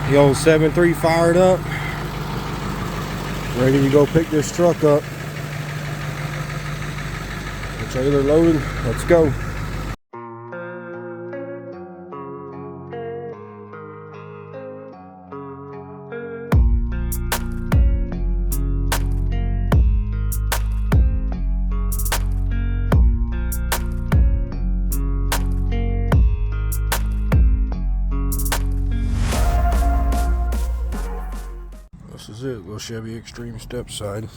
The old 7.3 fired up, ready to go pick this truck up. The trailer loaded, let's go. This is it, little Chevy Extreme step side.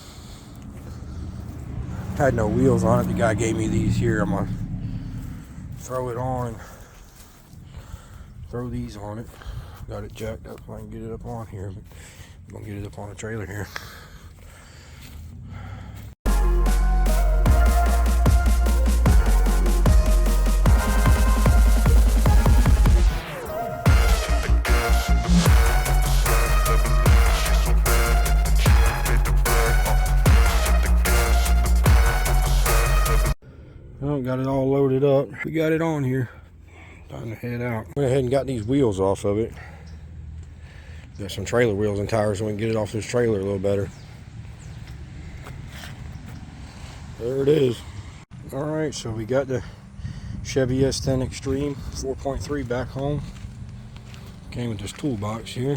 Had no wheels on it. The guy gave me these here. I'm gonna throw it on and throw these on it. Got it jacked up so I can get it up on here, but I'm gonna get it up on the trailer here. Well, got it all loaded up. We got it on here. Time to head out. Went ahead and got these wheels off of it. Got some trailer wheels and tires so we can get it off this trailer a little better. There it is. Alright, so we got the Chevy S-10 Extreme 4.3 back home. Came with this toolbox here.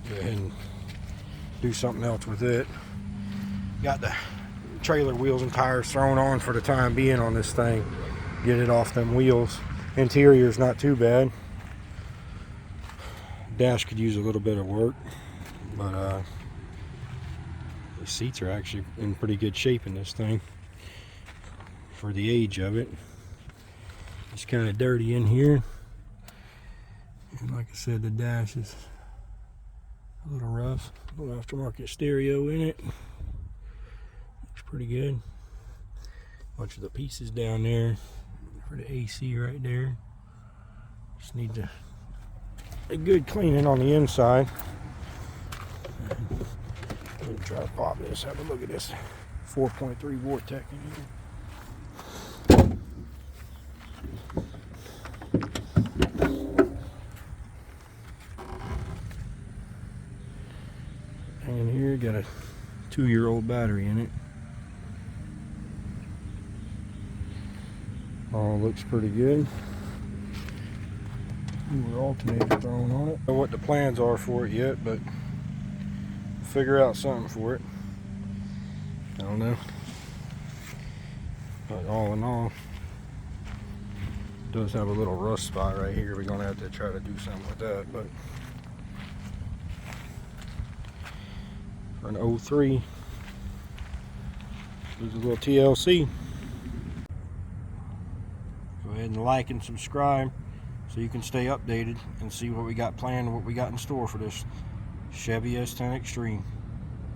Go ahead and do something else with it. Got the trailer wheels and tires thrown on for the time being on this thing. Get it off them wheels. Interior's not too bad. Dash could use a little bit of work, but the seats are actually in pretty good shape in this thing for the age of it. It's kind of dirty in here, and like I said, the dash is a little rough. A little aftermarket stereo in it. Looks pretty good. Bunch of the pieces down there for the AC right there. Just need a good cleaning on the inside. Let me try to pop this. Have a look at this 4.3 Vortec in here. And here, got a 2-year-old battery in it. All looks pretty good. Newer alternator thrown on it. I don't know what the plans are for it yet, but figure out something for it. I don't know. But all in all, it does have a little rust spot right here. We're gonna have to try to do something with that. But for an 03, there's a little TLC. Go ahead and like and subscribe so you can stay updated and see what we got planned and what we got in store for this Chevy S-10 Extreme.